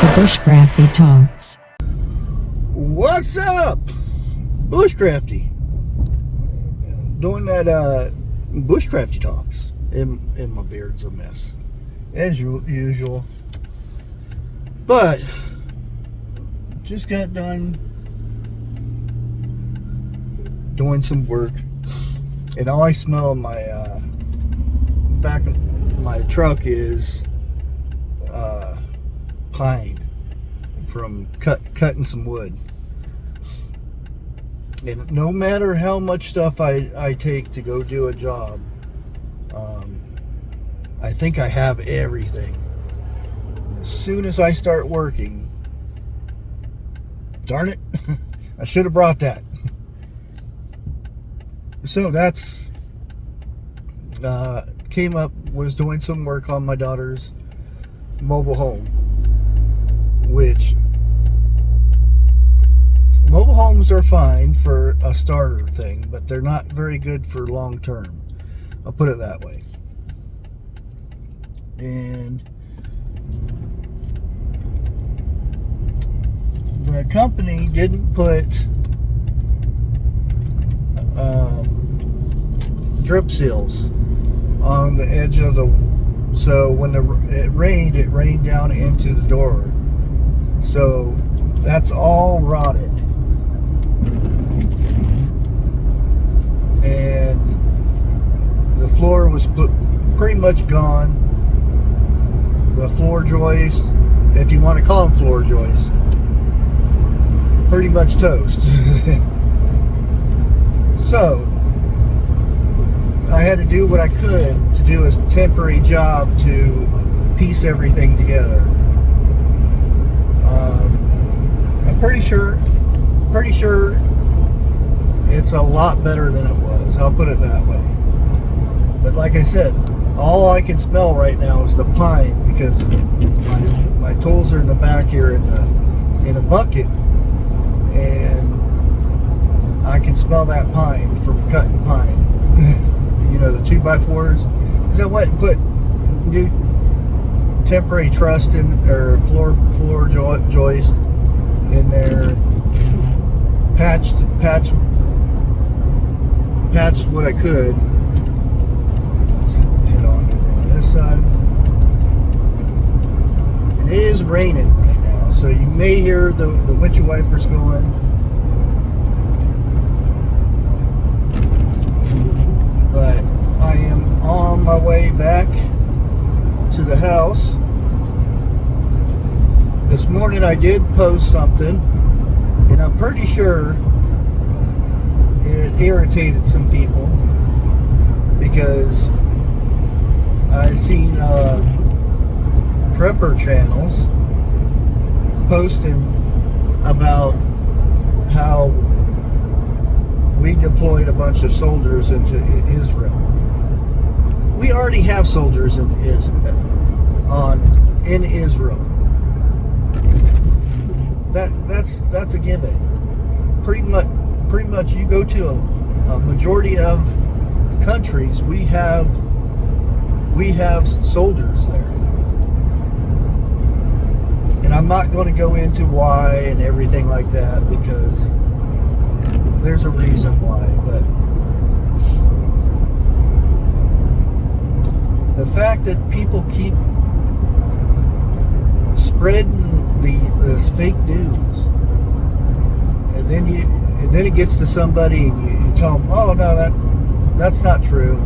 The Bushcrafty Talks. What's up? Bushcrafty. Doing that Bushcrafty Talks. And my beard's a mess, as usual. But just got done doing some work, and all I smell in my back of my truck is pine from cutting some wood. And no matter how much stuff I take to go do a job, I think I have everything. As soon as I start working, darn it, I should have brought that. So that's came up, was doing some work on my daughter's mobile home, which mobile homes are fine for a starter thing, but they're not very good for long term. I'll put it that way. And the company didn't put drip seals on the edge of the, so when it rained down into the door. So that's all rotted. And the floor was pretty much gone. The floor joists, if you want to call them floor joists, pretty much toast. So I had to do what I could to do a temporary job to piece everything together. I'm pretty sure it's a lot better than it was. I'll put it that way. But like I said, all I can smell right now is the pine, because my tools are in the back here in a bucket, and I can smell that pine from cutting pine. You know, the 2x4s. Because I went and put new temporary truss in, or floor joist in there, patched what I could. Let's head on this side. And it is raining right now, so you may hear the windshield wipers going. But I am on my way back to the house. This morning I did post something, and I'm pretty sure it irritated some people, because I seen prepper channels posting about how we deployed a bunch of soldiers into Israel. We already have soldiers in Israel. That's a given. Pretty much you go to a majority of countries, we have soldiers there. And I'm not going to go into why and everything like that, because there's a reason why. But the fact that people keep spreading this fake news, and then it gets to somebody and you tell them, oh no, that's not true.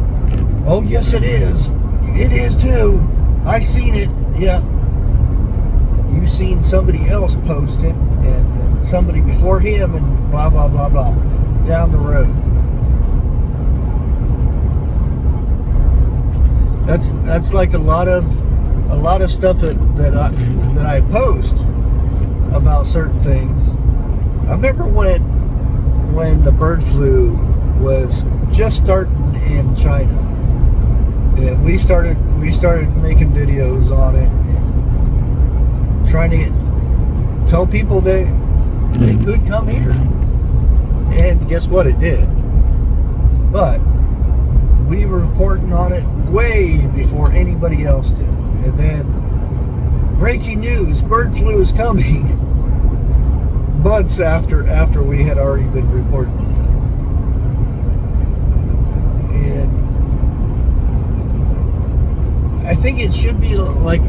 Oh yes, it is. It is too. I seen it. Yeah. You seen somebody else post it, and somebody before him, and blah blah blah blah, down the road. That's like a lot of stuff that I post about certain things. I remember when the bird flu was just starting in China, and we started making videos on it, and trying to tell people they could come here. And guess what? It did. But we were reporting on it way before anybody else did. And then breaking news, bird flu is coming. Months after we had already been reporting on it. And I think it should be like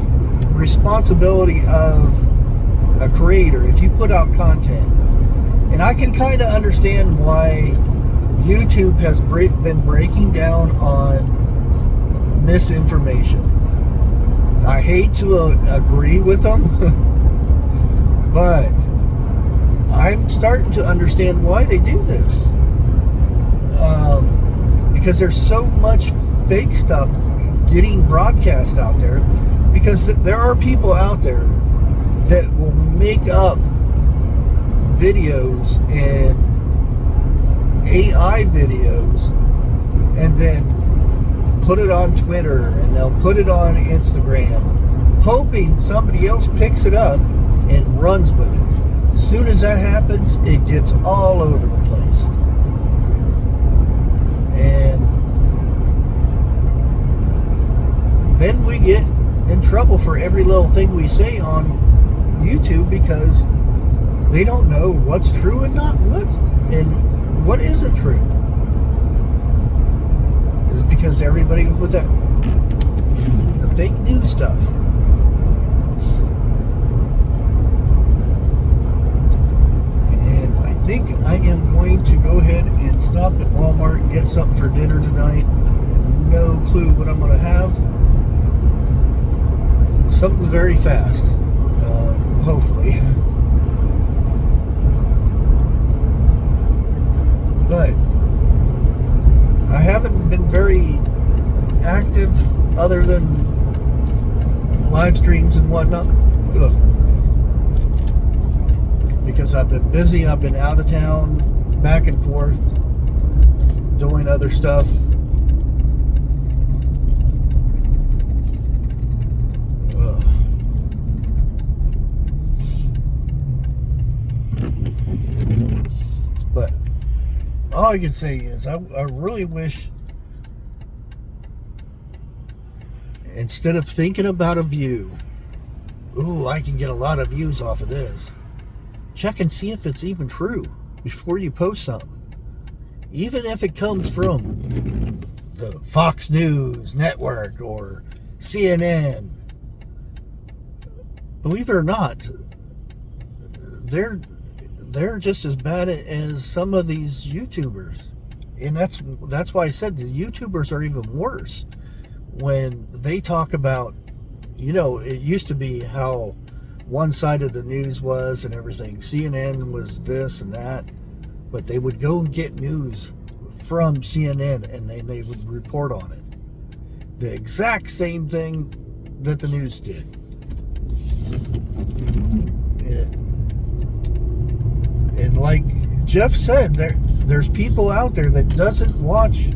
responsibility of a creator if you put out content. And I can kind of understand why YouTube has been breaking down on misinformation. I hate to agree with them, but I'm starting to understand why they do this. Because there's so much fake stuff getting broadcast out there. Because there are people out there that will make up videos and AI videos and then put it on Twitter and they'll put it on Instagram, hoping somebody else picks it up and runs with it. As soon as that happens, it gets all over the place. And then we get in trouble for every little thing we say on YouTube because they don't know what's true and not what, and what isn't true. It's because everybody with the fake news stuff. And I think I am going to go ahead and stop at Walmart and get something for dinner tonight. No clue what I'm going to have. Something very fast, hopefully. But I haven't been very active other than live streams and whatnot. Ugh. Because I've been busy, I've been out of town, back and forth, doing other stuff. But all I can say is I really wish, instead of thinking about a view, ooh, I can get a lot of views off of this, check and see if it's even true before you post something. Even if it comes from the Fox News Network or CNN, believe it or not, they're just as bad as some of these YouTubers. And that's why I said the YouTubers are even worse when they talk about, you know, it used to be how one side of the news was and everything. CNN was this and that, but they would go and get news from CNN and they would report on it. The exact same thing that the news did. And like Jeff said, there's people out there that doesn't watch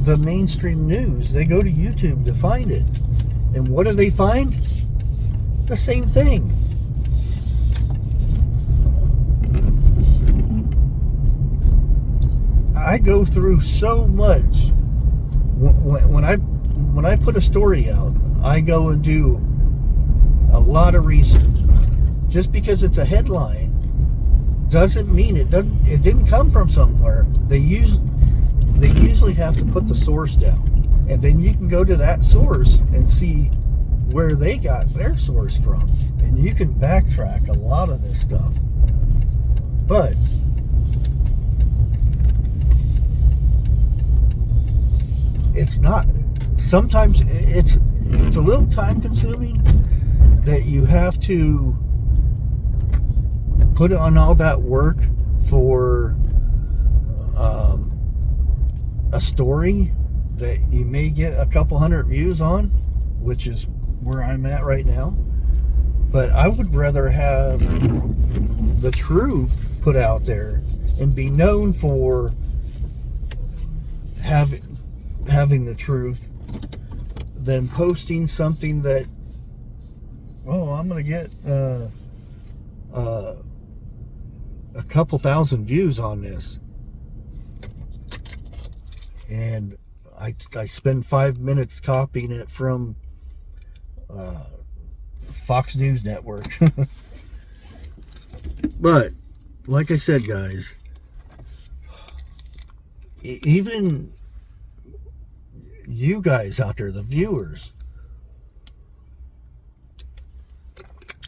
the mainstream news. They go to YouTube to find it. And what do they find? The same thing. I go through so much. When I put a story out, I go and do a lot of research. Just because it's a headline doesn't mean it didn't come from somewhere. They usually have to put the source down, and then you can go to that source and see where they got their source from, and you can backtrack a lot of this stuff. But it's not, sometimes it's a little time consuming that you have to put on all that work for a story that you may get a couple hundred views on, which is where I'm at right now. But I would rather have the truth put out there and be known for having the truth than posting something that, oh, I'm going to get a couple thousand views on this, and I spend 5 minutes copying it from Fox News Network. But like I said, guys, even you guys out there, the viewers,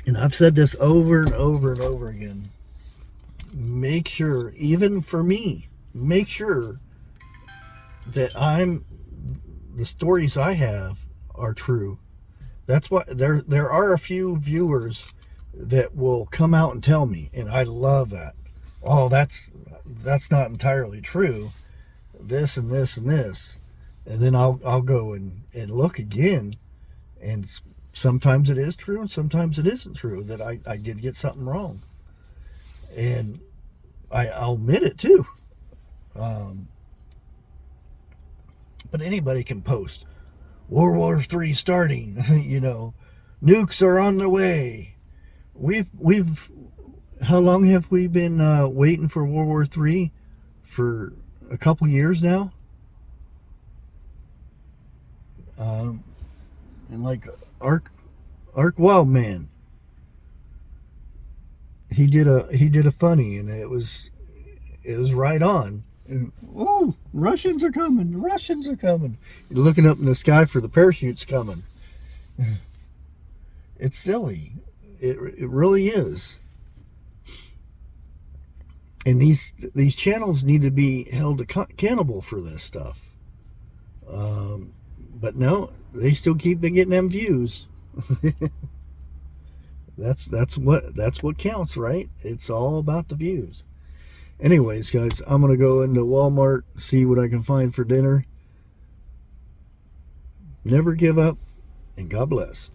and I've said this over and over and over again, make sure, even for me, make sure that the stories I have are true. That's why there are a few viewers that will come out and tell me, and I love that. Oh, that's not entirely true. This and this and this, and then I'll go and look again, and sometimes it is true, and sometimes it isn't true. That I did get something wrong, and I'll admit it too. But anybody can post World War III starting, you know, nukes are on the way. We've how long have we been waiting for World War III? For a couple years now. And like Ark Wildman, he did a funny, and it was right on. And, oh, Russians are coming! You're looking up in the sky for the parachutes coming. It's silly. It really is. And these channels need to be held accountable for this stuff. But no, they still keep getting them views. That's what counts, right? It's all about the views. Anyways, guys, I'm gonna go into Walmart, see what I can find for dinner. Never give up, and God bless.